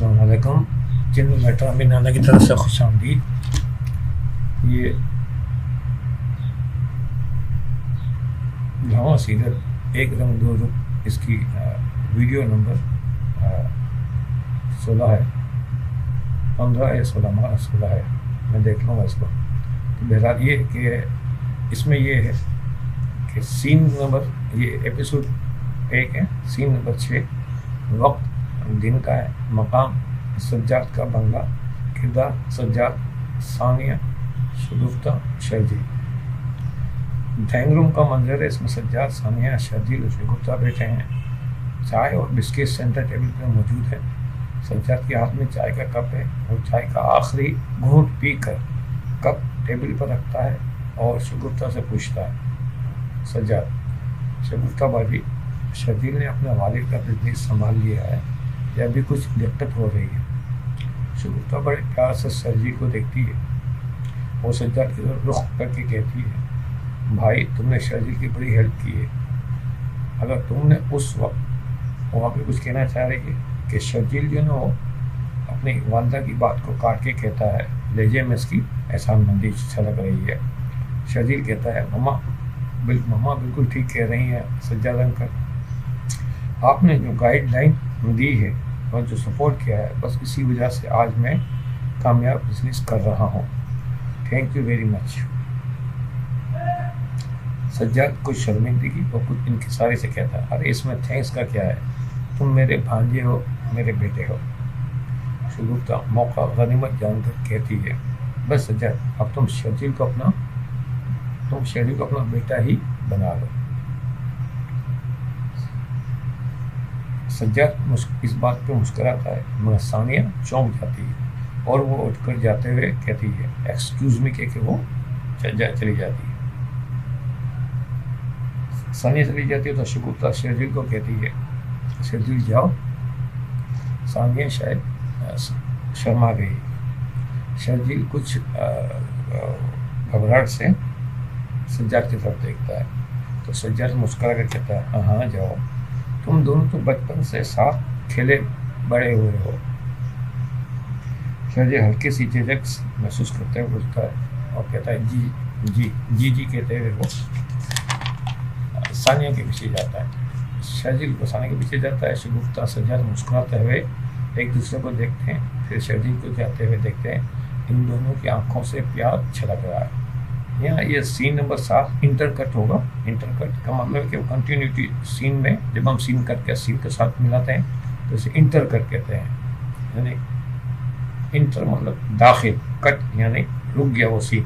अस्सलाम वालेकुम। जिन मेट्रा में नाना की तरफ से खुश आमदीद। ये ड्रामा सीरियल एक रंग दो रुख, इसकी वीडियो नंबर 16 है, 15 या 16 है, मैं देख लूँगा इसको। तो बहरहाल ये कि इसमें ये है कि सीन नंबर, ये एपिसोड 1 है, सीन नंबर 6, वक्त दिन का है, मकाम सज्जाद का बंगला, किरदार सज्जाद, सानिया, शगुफ्ता, शर्जील। ड्राइंग रूम का मंजर है, इसमें सज्जाद, सानिया, शर्जील और शगुफ्ता बैठे हैं। चाय और बिस्किट सेंटर टेबल पर मौजूद है। सज्जाद के हाथ में चाय का कप है और चाय का आखिरी घूंट पीकर कप टेबल पर रखता है और शगुफ्ता से पूछता है, सज्जाद, शगुफ्ता बाजी, शर्जील ने अपने वालिद का बिजनेस संभाल लिया है या भी कुछ दिक्कत हो रही है? शगुफ्ता बड़े प्यार से शर्जील को देखती है। वो सज्जाद की तरफ रुख करके कहती है, भाई तुमने शर्जील की बड़ी हेल्प की है। अगर तुमने उस वक्त वहाँ पे कुछ कहना चाह रही है कि शर्जील जो ना वो अपनी वालदा की बात को काट के कहता है, लेजे में इसकी एहसानमंदी छलक रही है। शर्जील कहता है, मम्मा बिल्कुल ठीक कह रही हैं सज्जाद अंकल, आपने जो गाइडलाइन दी है और जो सपोर्ट किया है, बस इसी वजह से आज मैं कामयाब बिजनेस कर रहा हूँ। Thank you very much. Sajjad कुछ शर्मिंदगी और कुछ इंकिसारी से कहता है, अरे इसमें थैंक्स का क्या है, तुम मेरे भांजे हो, मेरे बेटे हो। शगुफ्ता मौका गनीमत जानकर कहती है, बस सज्जाद अब तुम शर्जील को अपना बेटा ही बना लो। सज्जाद इस बात पे मुस्कुराता है, मगर सानिया चौंक जाती है और वो उठकर जाते हुए कहती है, एक्सक्यूज मी कह के वो चली जाती है। सानिया चली जाती है तो शगुफ्ता शर्जील को कहती है, शर्जील जाओ। सानिया शायद शर्मा गई। शर्जील कुछ घबराहट से सज्जाद की तरफ देखता है तो सज्जाद मुस्कुरा कर कहता है, हाँ जाओ, तुम दोनों तो बचपन से साथ खेले बड़े हुए हो। शर्जील हल्की सी झिझक महसूस करते हुए पूछता है और कहता है, जी कहते हुए वो सानिया के पीछे जाता है। शर्जील को सानिया के पीछे जाता है। शगुफ्ता सज्जाद मुस्कुराते हुए एक दूसरे को देखते हैं, फिर शर्जील को जाते हुए देखते हैं। इन दोनों की आंखों से प्यार छलक रहा है। यहाँ ये सीन नंबर 7 इंटरकट होगा। इंटरकट का मतलब है कि वो कंटिन्यूटी सीन में, जब हम सीन कट के सीन के साथ मिलाते हैं तो इसे इंटरकट कहते हैं। यानी इंटर मतलब दाखिल, कट यानी रुक गया वो सीन,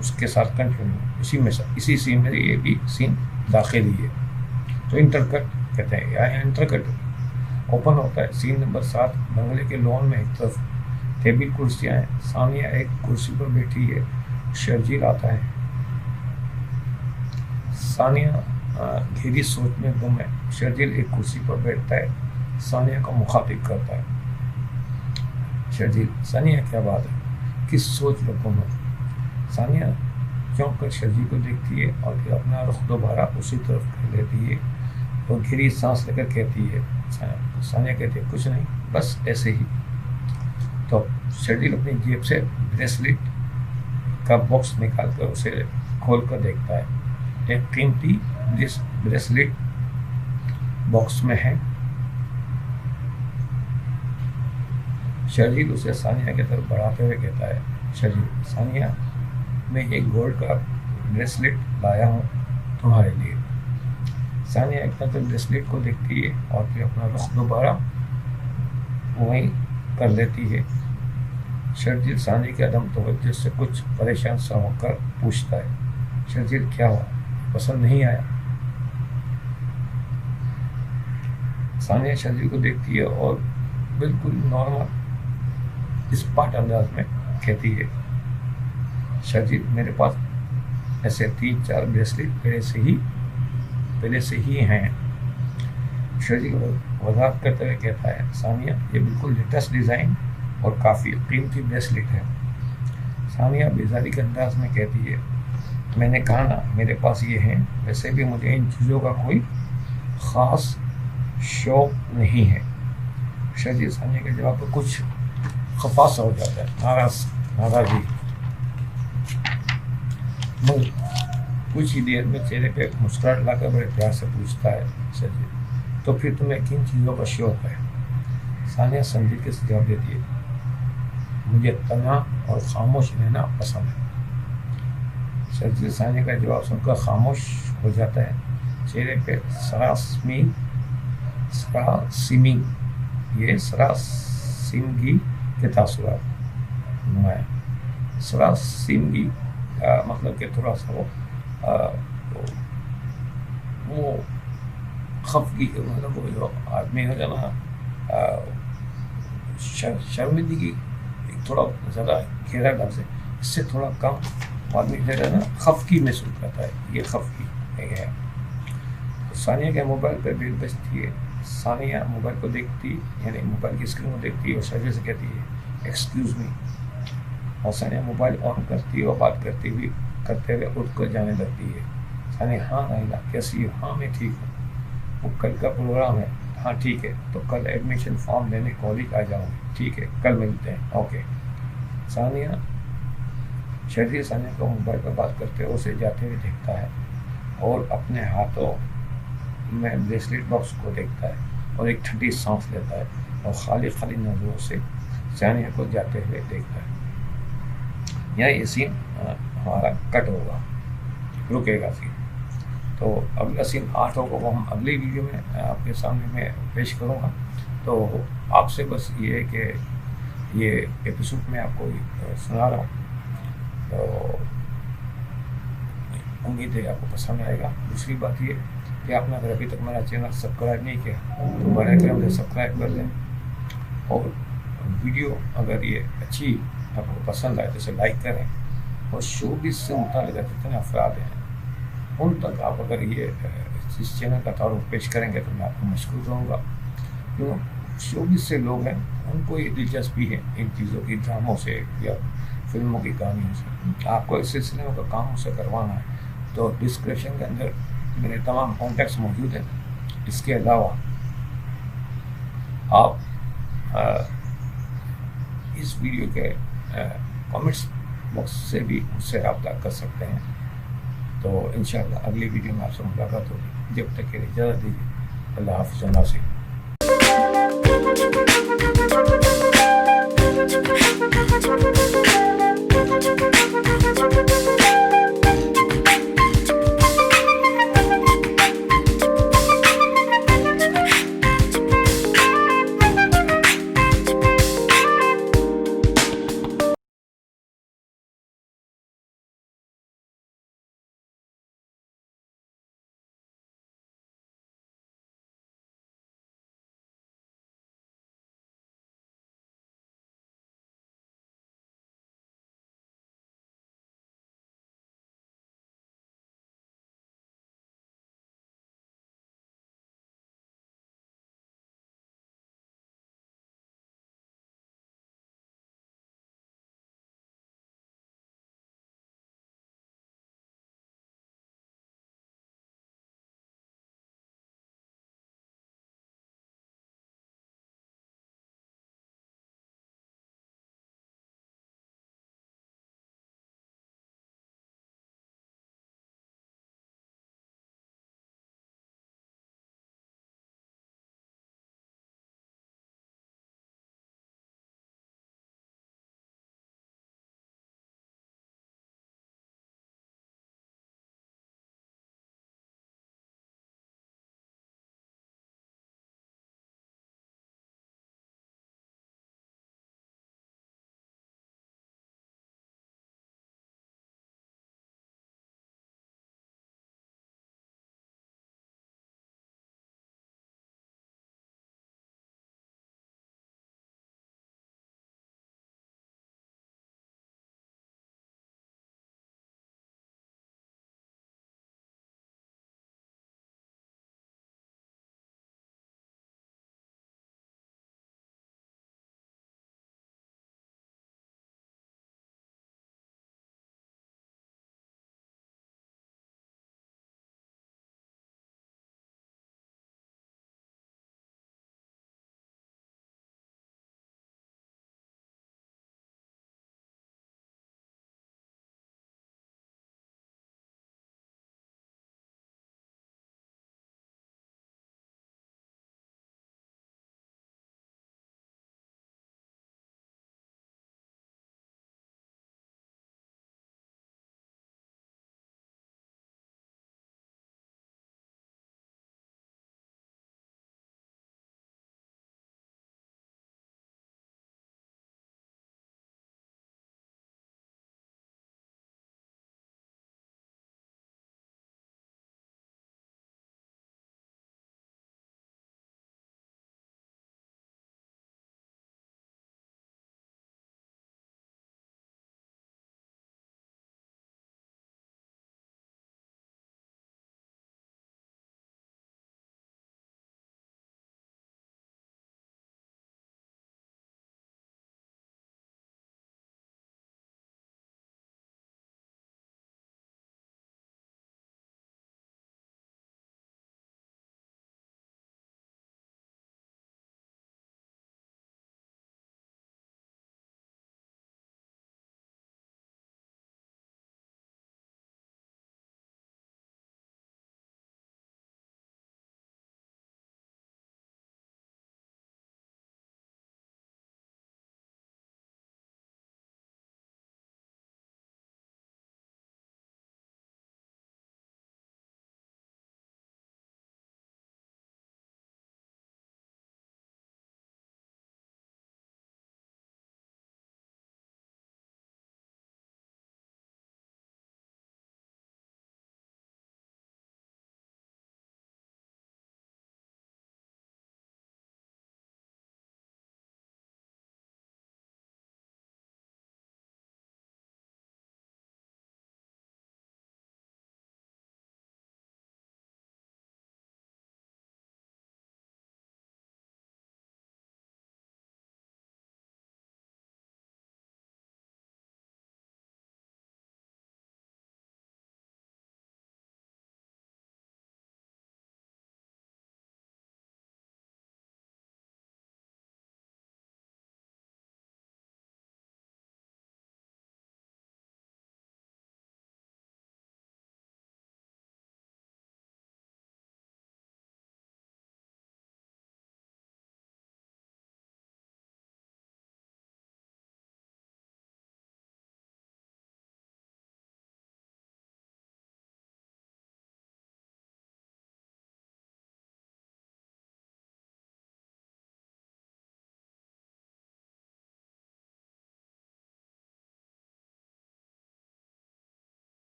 उसके साथ कंटिन्यू, उसी में इसी सीन में ये भी सीन दाखिल ही है, तो इंटरकट कहते हैं। यहाँ इंटरकट ओपन होता है। सीन नंबर 7 बंगले के लॉन में एक तरफ टेबल कुर्सियाँ हैं। सानिया एक कुर्सी पर बैठी है, शर्जील आता है। सानिया गहरी सोच में गुम है। शर्जील एक कुर्सी पर बैठता है, सानिया को मुखातिब करता है, शर्जील, सानिया क्या बात है, किस सोच में गुम है? सानिया चौंक कर शर्जील को देखती है और फिर अपना रुख दोबारा उसी तरफ कर लेती है और गहरी सांस लेकर कहती है, सानिया कहती है, कुछ नहीं, बस ऐसे ही। तो शर्जील अपनी जेब से ब्रेसलेट का बॉक्स निकाल कर उसे खोल कर देखता है। एक कीमती ब्रेसलेट बॉक्स में है। शर्जील उसे सानिया की तरफ बढ़ाते हुए कहता है, शर्जील, सानिया, मैं एक गोल्ड का ब्रेसलेट लाया हूँ तुम्हारे लिए। सानिया एक नजर ब्रेसलेट को देखती है और फिर अपना रुख दोबारा वहीं कर लेती है। शर्जील सानिया के अदम तवज्जो से कुछ परेशान सा होकर पूछता है, शर्जील क्या हुआ, पसंद नहीं आया? सानिया शर्जील को देखती है और बिल्कुल नॉर्मल स्पॉट अंदाज में कहती है, शर्जील, मेरे पास ऐसे 3-4 ब्रेसलेट पहले से ही हैं। शर्जील वजाहत करते हुए कहता है, सानिया, ये बिल्कुल लेटेस्ट डिज़ाइन और काफ़ी कीमती ब्रेसलेट है। सानिया बेजारी के अंदाज में कहती है, मैंने कहा ना मेरे पास ये हैं, वैसे भी मुझे इन चीज़ों का कोई ख़ास शौक़ नहीं है। शर्जील सानिया के जवाब पर कुछ खफा सा हो जाता है, नाराज़गी। मगर कुछ ही देर में चेहरे पे मुस्कुराहट लाकर बड़े प्यार से पूछता है शर्जील, तो फिर तुम्हें किन चीज़ों का शौक है? सानिया संजीदगी से जवाब देती है, मुझे तन्हा और खामोश रहना पसंद है। शर्जील सानिया का जवाब सुनकर खामोश हो जाता है। चेहरे पे सरासिमगी के तासुरात नुमाया। सरासिमगी का मतलब कि थोड़ा सा वो खफगी, मतलब वो जो आदमी हो जाना शर्मिंदगी थोड़ा ज़्यादा गहरा लफ्ज़ है, इससे थोड़ा कम आदमी जो है ना खफगी महसूस करता है, ये खफगी है। तो सानिया के मोबाइल पर बेल बजती है। सानिया मोबाइल को देखती, यानी मोबाइल की स्क्रीन को देखती है और शर्जील से कहती है एक्सक्यूज़ मी, और सानिया मोबाइल ऑन करती है और बात करते हुए उठ कर जाने लगती है। सानिया, हाँ नाइला कैसी हो? हाँ मैं ठीक हूँ। वो कल का प्रोग्राम है? हाँ ठीक है, तो कल एडमिशन फॉर्म लेने कॉलेज आ जाऊँगी। ठीक है, कल मिलते हैं, ओके। सानिया शर्जील सानिया को मोबाइल पर बात करते हुए उसे जाते हुए देखता है और अपने हाथों में ब्रेसलेट बॉक्स को देखता है और एक ठंडी सांस लेता है और खाली नजरों से सानिया को जाते हुए देखता है। यह ये सीन हमारा कट होगा, रुकेगा सीन। तो अगला सीन 8 को हम अगली वीडियो में आपके सामने में पेश करूँगा। तो आपसे बस ये है कि ये एपिसोड में आपको सुना रहा हूँ, तो उम्मीद है आपको पसंद आएगा। दूसरी बात ये कि आपने अगर अभी तक मेरा चैनल सब्सक्राइब नहीं किया तो बड़े क्रम से सब्सक्राइब कर दें, और वीडियो अगर ये अच्छी आपको पसंद आए तो इसे लाइक करें, और शोबिज़ से मुताल्लिक़ जितने अफराद हैं उन तक आप अगर ये इस चैनल का तारुफ पेश करेंगे तो मैं आपको मशकूर रहूँगा। क्यों? शोबिज़ से लोग हैं, उनको ये दिलचस्पी है इन चीज़ों की, ड्रामों से या फिल्मों की कहानियों से। आपको इस सिलसिले में काम से करवाना है तो डिस्क्रिप्शन के अंदर मेरे तमाम कॉन्टैक्ट्स मौजूद हैं। इसके अलावा आप इस वीडियो के कमेंट्स बॉक्स से भी मुझसे रब्ता कर सकते हैं। तो इंशाअल्लाह अगली वीडियो में आपसे मुलाकात होगी। जब तक के लिए इजाज़त दीजिए। अल्लाह हाफ़िज़।